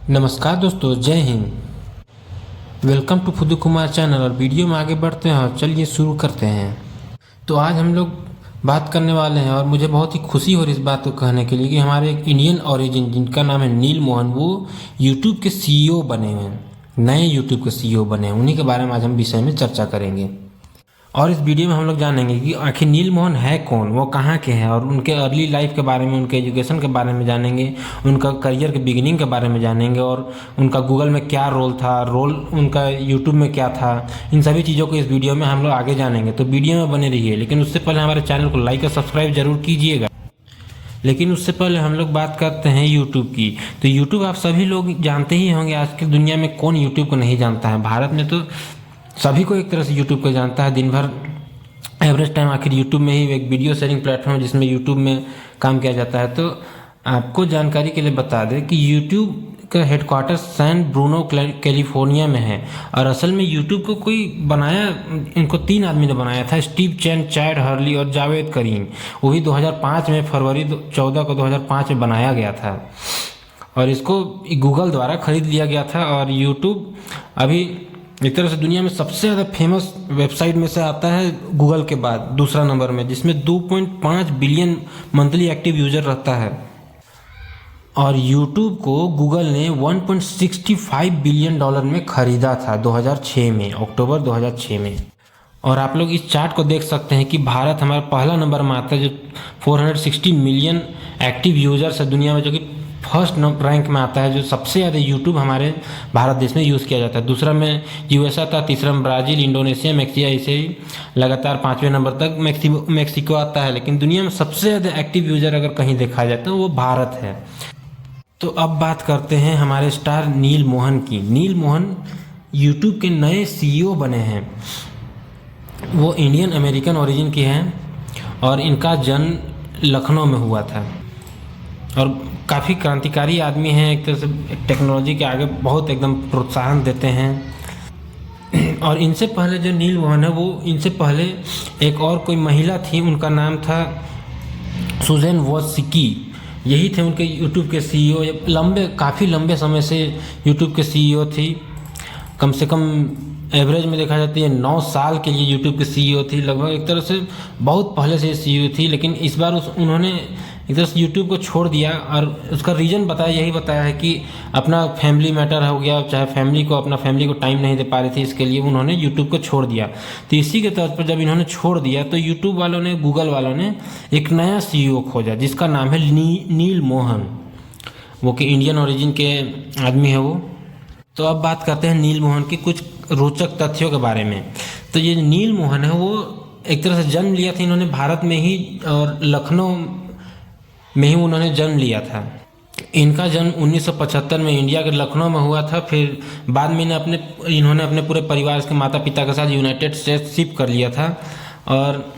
नमस्कार दोस्तों, जय हिंद। Welcome to Phudu Kumar channel. और वीडियो में आगे बढ़ते हैं और चलिए शुरू करते हैं। तो आज हम लोग बात करने वाले हैं और मुझे बहुत ही खुशी हो रही इस बात को कहने के लिए कि हमारे एक इंडियन ओरिजिन जिनका नाम है नील मोहन, वो यूट्यूब के सीईओ बने हुए हैं, नए यूट्यूब के सीईओ बने हैं। उन्हीं के बारे में आज हम विषय में चर्चा करेंगे। और इस वीडियो में हम लोग जानेंगे कि आखिर नील मोहन है कौन, वो कहाँ के हैं, और उनके अर्ली लाइफ के बारे में, उनके एजुकेशन के बारे में जानेंगे, उनका करियर के बिगिनिंग के बारे में जानेंगे, और उनका गूगल में क्या रोल था, रोल उनका यूट्यूब में क्या था। इन सभी चीज़ों को इस वीडियो में हम लोग आगे जानेंगे, तो वीडियो में बने रहिए। लेकिन उससे पहले हमारे चैनल को लाइक और सब्सक्राइब जरूर कीजिएगा। लेकिन उससे पहले हम लोग बात करते हैं यूट्यूब की। तो यूट्यूब आप सभी लोग जानते ही होंगे। आज की दुनिया में कौन यूट्यूब को नहीं जानता है। भारत में तो सभी को एक तरह से यूट्यूब को जानता है। दिन भर एवरेज टाइम आखिर यूट्यूब में ही, एक वीडियो शेयरिंग प्लेटफॉर्म जिसमें यूट्यूब में काम किया जाता है। तो आपको जानकारी के लिए बता दें कि यूट्यूब का हेडक्वार्टर सैन ब्रूनो कैलिफोर्निया में है। और असल में यूट्यूब को कोई बनाया, इनको 3 आदमी ने बनाया था, स्टीव चैन, चैड हर्ली और जावेद करीम। वो भी 2005 में, फरवरी 14 को 2005 में बनाया गया था। और इसको गूगल द्वारा खरीद लिया गया था। और यूट्यूब अभी एक तरह से दुनिया में सबसे ज़्यादा फेमस वेबसाइट में से आता है गूगल के बाद, दूसरा नंबर में, जिसमें 2.5 बिलियन मंथली एक्टिव यूजर रहता है। और यूट्यूब को गूगल ने $1.65 बिलियन में खरीदा था 2006 में, अक्टूबर 2006 में। और आप लोग इस चार्ट को देख सकते हैं कि भारत हमारा पहला नंबर में आता है, जो 460 मिलियन एक्टिव यूजर्स है दुनिया में, जो कि फर्स्ट रैंक में आता है, जो सबसे ज़्यादा यूट्यूब हमारे भारत देश में यूज़ किया जाता है। दूसरा में यूएस आता है, तीसरा में ब्राज़ील, इंडोनेशिया, मैक्सिया, ऐसे ही लगातार 5वें नंबर तक मैक्सिको आता है। लेकिन दुनिया में सबसे ज़्यादा एक्टिव यूज़र अगर कहीं देखा जाए तो वो भारत है। तो अब बात करते हैं हमारे स्टार नील मोहन की। नील मोहन यूट्यूब के नए सीईओ बने हैं। वो इंडियन अमेरिकन ओरिजिन के हैं और इनका जन्म लखनऊ में हुआ था। और काफ़ी क्रांतिकारी आदमी हैं, एक तरह से टेक्नोलॉजी के आगे बहुत एकदम प्रोत्साहन देते हैं। और इनसे पहले जो नील मोहन है, वो इनसे पहले एक और कोई महिला थी, उनका नाम था सुजैन वोज्सिकी। यही थे उनके यूट्यूब के सीईओ। काफ़ी लंबे समय से यूट्यूब के सीईओ थी। कम से कम एवरेज में देखा जाती है 9 साल के लिए यूट्यूब के सीईओ थी। लगभग एक तरह से बहुत पहले से सीईओ थी। लेकिन इस बार उन्होंने एक तरह से यूट्यूब को छोड़ दिया। और उसका रीज़न यही बताया है कि अपना फैमिली मैटर हो गया, चाहे अपना फैमिली को टाइम नहीं दे पा रही थी, इसके लिए उन्होंने यूट्यूब को छोड़ दिया। तो इसी के तौर पर जब इन्होंने छोड़ दिया तो यूट्यूब वालों ने, गूगल वालों ने एक नया सीईओ खोजा जिसका नाम है नील मोहन। वो कि इंडियन ओरिजिन के आदमी है वो। तो अब बात करते हैं नील मोहन की कुछ रोचक तथ्यों के बारे में। तो ये नील मोहन है, वो एक तरह से जन्म लिया था इन्होंने भारत में ही, और लखनऊ में ही उन्होंने जन्म लिया था। इनका जन्म 1975 में इंडिया के लखनऊ में हुआ था। फिर बाद में इन्होंने अपने पूरे परिवार के माता पिता के साथ यूनाइटेड स्टेट्स शिफ्ट कर लिया था। और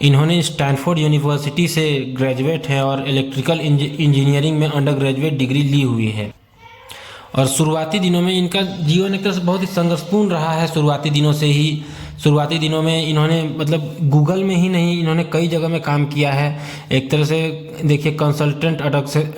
इन्होंने स्टैनफोर्ड यूनिवर्सिटी से ग्रेजुएट है और इलेक्ट्रिकल इंजीनियरिंग में अंडर ग्रेजुएट डिग्री ली हुई है। और शुरुआती दिनों में इनका जीवन एक तरह से बहुत ही संघर्षपूर्ण रहा है। शुरुआती दिनों में इन्होंने गूगल में ही नहीं, इन्होंने कई जगह में काम किया है। एक तरह से देखिए, कंसल्टेंट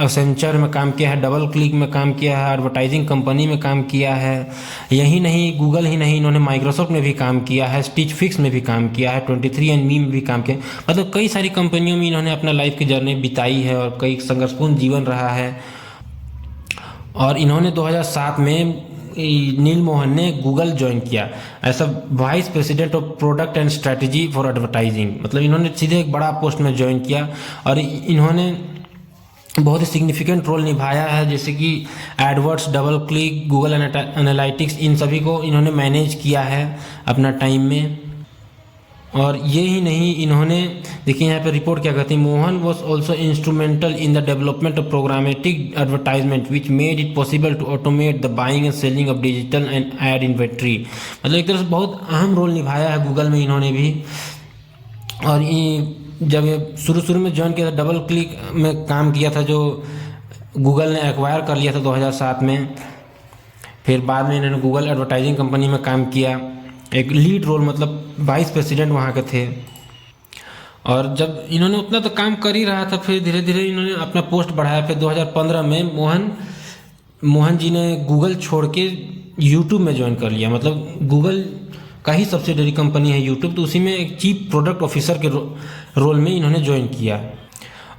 एसेंचर में काम किया है, डबल क्लिक में काम किया है, एडवर्टाइजिंग कंपनी में काम किया है। यही नहीं, गूगल ही नहीं, इन्होंने माइक्रोसॉफ्ट में भी काम किया है, स्टिच फिक्स में भी काम किया है, 23andMe में भी काम किया। कई सारी कंपनियों में इन्होंने अपना लाइफ की जर्नी बिताई है और कई संघर्षपूर्ण जीवन रहा है। और इन्होंने 2007 में नील मोहन ने गूगल ज्वाइन किया as vice president of product and strategy for advertising. इन्होंने सीधे एक बड़ा पोस्ट में ज्वाइन किया और इन्होंने बहुत ही सिग्निफिकेंट रोल निभाया है, जैसे कि AdWords, DoubleClick, Google Analytics, इन सभी को इन्होंने मैनेज किया है अपना टाइम में। और ये ही नहीं, इन्होंने देखिए यहाँ पे रिपोर्ट क्या कहती है, Mohan was also instrumental in the development of programmatic advertisement which made it possible to automate the buying and selling of digital and ad inventory. एक तरह से बहुत अहम रोल निभाया है गूगल में इन्होंने भी। और ये जब ये शुरू में ज्वाइन किया था, डबल क्लिक में काम किया था, जो गूगल ने एक्वायर कर लिया था 2007 में। फिर बाद में इन्होंने गूगल एडवर्टाइजिंग कंपनी में काम किया, एक लीड रोल, वाइस प्रेसिडेंट वहाँ के थे। और जब इन्होंने उतना तो काम कर ही रहा था, फिर धीरे धीरे इन्होंने अपना पोस्ट बढ़ाया। फिर 2015 में मोहन जी ने गूगल छोड़ के यूट्यूब में ज्वाइन कर लिया। मतलब गूगल का ही सब्सिडरी कंपनी है यूट्यूब, तो उसी में एक चीफ प्रोडक्ट ऑफिसर के रोल में इन्होंने ज्वाइन किया।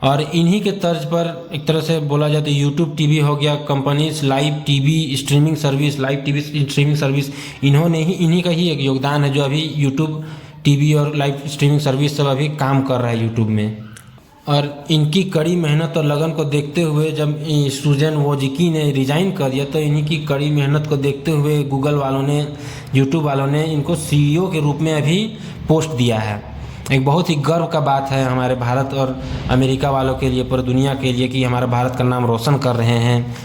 और इन्हीं के तर्ज पर एक तरह से बोला जाए तो यूट्यूब टीवी हो गया, companies live TV streaming service, इन्हीं का ही एक योगदान है जो अभी यूट्यूब टीवी और लाइव स्ट्रीमिंग सर्विस सब अभी काम कर रहा है यूट्यूब में। और इनकी कड़ी मेहनत और लगन को देखते हुए जब सुजैन वोजिकी ने रिजाइन कर दिया, तो इन्हीं की कड़ी मेहनत को देखते हुए गूगल वालों ने, यूट्यूब वालों ने इनको सीईओ के रूप में अभी पोस्ट दिया है। एक बहुत ही गर्व का बात है हमारे भारत और अमेरिका वालों के लिए, पूरी दुनिया के लिए, कि हमारे भारत का नाम रोशन कर रहे हैं